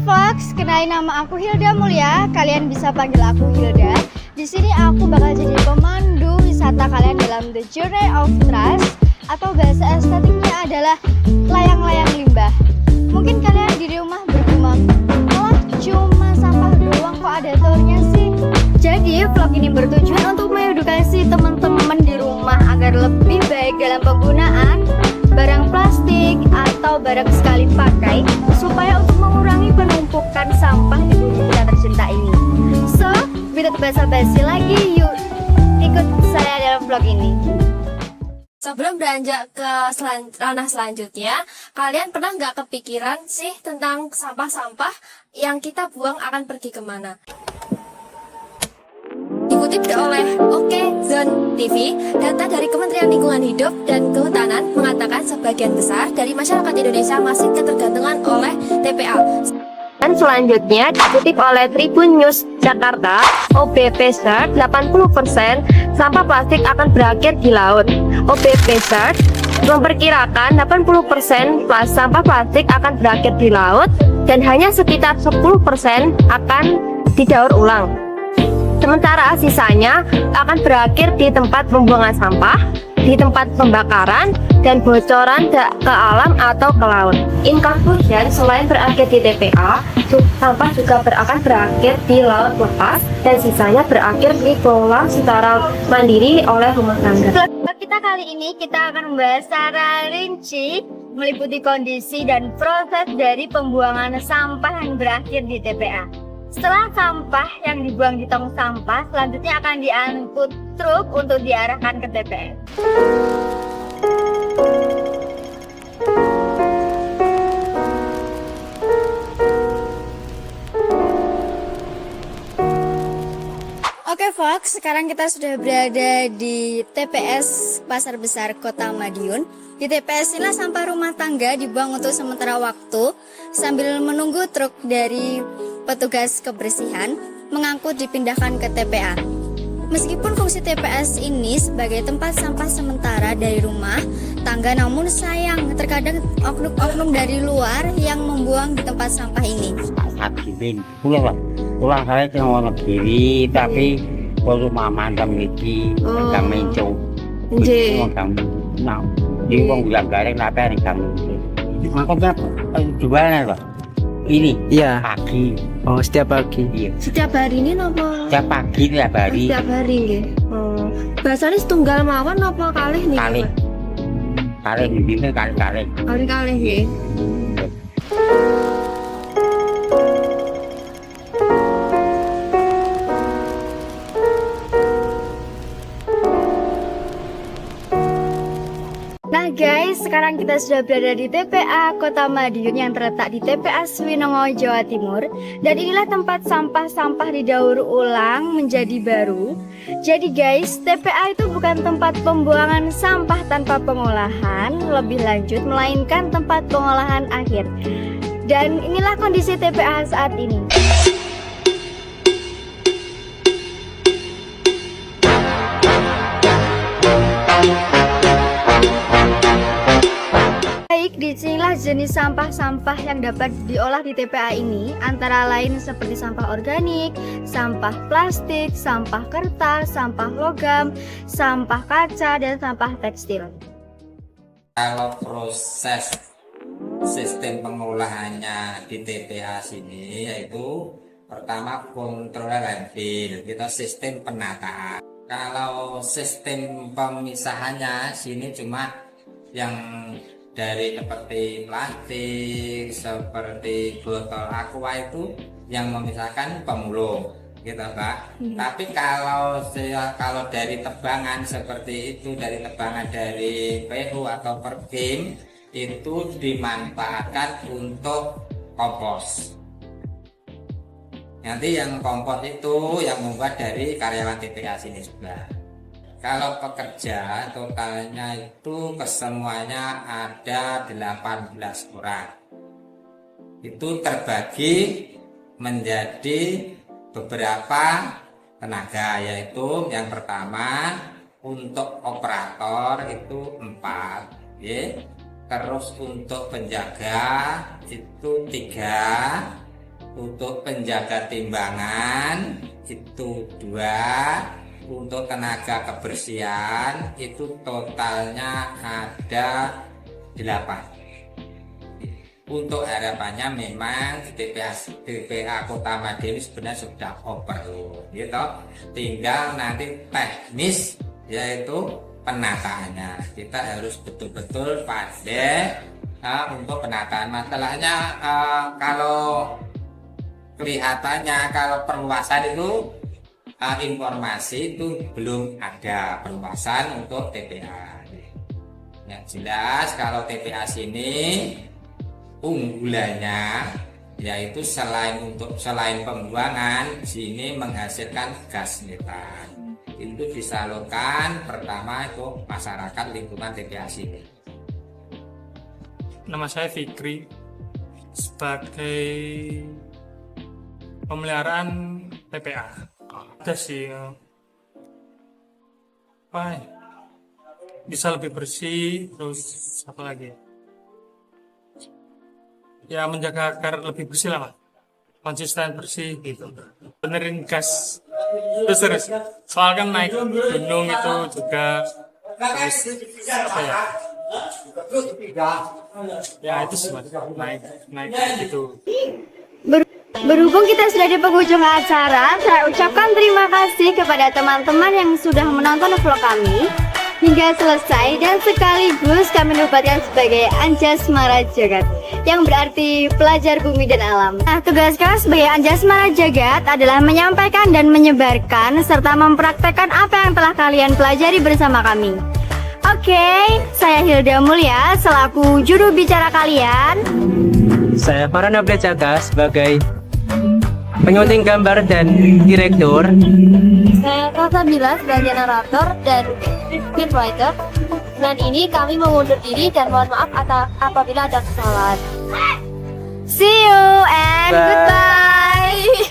Fox, kenalin nama aku Hilda Mulia. Kalian bisa panggil aku Hilda. Di sini aku bakal jadi pemandu wisata kalian dalam The Journey of Trust, atau bahasa estetiknya adalah layang-layang limbah. Mungkin kalian di rumah bergumam, "Wah, cuma sampah doang kok ada turnya sih?" Jadi vlog ini bertujuan untuk mengedukasi teman-teman di rumah agar lebih baik dalam penggunaan barang plastik atau barang sekali pakai, supaya untuk mengurangi penumpukan sampah di bumi kita tercinta ini. So, tidak basa-basi lagi, yuk ikut saya dalam vlog ini. Sebelum beranjak ke ranah selanjutnya, kalian pernah nggak kepikiran sih tentang sampah-sampah yang kita buang akan pergi kemana? Dikutip oleh Okezone TV, data dari Kementerian Lingkungan Hidup dan Kehutanan mengatakan sebagian besar dari masyarakat Indonesia masih ketergantungan oleh TPA. Dan selanjutnya dikutip oleh Tribun News Jakarta, OBP Search 80% sampah plastik akan berakhir di laut. OBP Search memperkirakan 80% sampah plastik akan berakhir di laut dan hanya sekitar 10% akan didaur ulang. Sementara sisanya akan berakhir di tempat pembuangan sampah, di tempat pembakaran, dan bocoran ke alam atau ke laut. In conclusion, selain berakhir di TPA, sampah juga akan berakhir di laut lepas, dan sisanya berakhir di kolam secara mandiri oleh rumah tangga. Vlog kita kali ini kita akan membahas secara rinci meliputi kondisi dan proses dari pembuangan sampah yang berakhir di TPA. Setelah sampah yang dibuang di tong sampah, selanjutnya akan diangkut truk untuk diarahkan ke TPA. Oke Fox, sekarang kita sudah berada di TPS Pasar Besar Kota Madiun. Di TPS inilah sampah rumah tangga dibuang untuk sementara waktu sambil menunggu truk dari petugas kebersihan mengangkut dipindahkan ke TPA. Meskipun fungsi TPS ini sebagai tempat sampah sementara dari rumah tangga, namun sayang terkadang oknum-oknum dari luar yang membuang di tempat sampah ini. Pulang saya cuma negeri, tapi kalau mama iki kami coba. Nah, di uang bilang gareng apa yang kamu? Makanya jualan apa? Ini Iya. pagi. Oh, setiap pagi. Iya. Setiap hari ini nopo? Setiap pagi tiap hari. Setiap hari nggih. Oh. Bahasane setunggal mawon nopo kalih nih? Kalih di sini kalih. Kalih nggih. Nah guys, sekarang kita sudah berada di TPA Kota Madiun yang terletak di TPA Swinongo, Jawa Timur. Dan inilah tempat sampah-sampah didaur ulang menjadi baru. Jadi guys, TPA itu bukan tempat pembuangan sampah tanpa pengolahan lebih lanjut, melainkan tempat pengolahan akhir. Dan inilah kondisi TPA saat ini. Disinilah jenis sampah-sampah yang dapat diolah di TPA ini, antara lain seperti sampah organik, sampah plastik, sampah kertas, sampah logam, sampah kaca, dan sampah tekstil. Kalau proses sistem pengolahannya di TPA sini yaitu pertama kontrol landfill, kita sistem penataan. Kalau sistem pemisahannya sini cuma yang dari seperti plastik, seperti botol aqua itu yang memisahkan pemulung, gitu Pak. Tapi kalau dari tebangan seperti itu, dari tebangan dari PU atau Perkim itu dimanfaatkan untuk kompos. Nanti yang kompos itu yang membuat dari karyawan TPA sini juga. Kalau pekerja totalnya itu kesemuanya ada 18 orang. Itu terbagi menjadi beberapa tenaga, yaitu yang pertama untuk operator itu 4, ya. Terus untuk penjaga itu 3, Untuk penjaga timbangan itu 2. Untuk tenaga kebersihan itu totalnya ada 8. Untuk harapannya memang TPA Kota Madiun sebenarnya sudah overload, gitu. Tinggal nanti teknis yaitu penataannya. Kita harus betul-betul pandai untuk penataan. Masalahnya kalau kelihatannya kalau perluasan itu informasi itu belum ada perluasan untuk TPA. Yang jelas kalau TPA sini unggulannya yaitu selain pembuangan sini menghasilkan gas metan. Itu disalurkan pertama itu masyarakat lingkungan TPA sini. Nama saya Fikri, sebagai pemeliharaan TPA. Ada sih apa ya, bisa lebih bersih, terus apa lagi ya, menjaga agar lebih bersih lah, Pak. Konsisten bersih gitu, benerin gas terus soal kan naik gunung itu juga terus apa ya itu sih, Mas. naik gitu. Berhubung kita sudah di penghujung acara, saya ucapkan terima kasih kepada teman-teman yang sudah menonton vlog kami hingga selesai, dan sekaligus kami nobatkan sebagai Anjasmara Jagat, yang berarti pelajar bumi dan alam. Nah, tugas kalian sebagai Anjasmara Jagat adalah menyampaikan dan menyebarkan serta mempraktekkan apa yang telah kalian pelajari bersama kami. Oke, saya Hilda Mulya selaku juru bicara kalian. Saya Farhan Abdul Jaka sebagai penyunting gambar dan direktur. Saya Kasabila sebagai narator dan scriptwriter. Dan ini kami mengundur diri dan mohon maaf apabila ada kesalahan. See you and Bye. goodbye.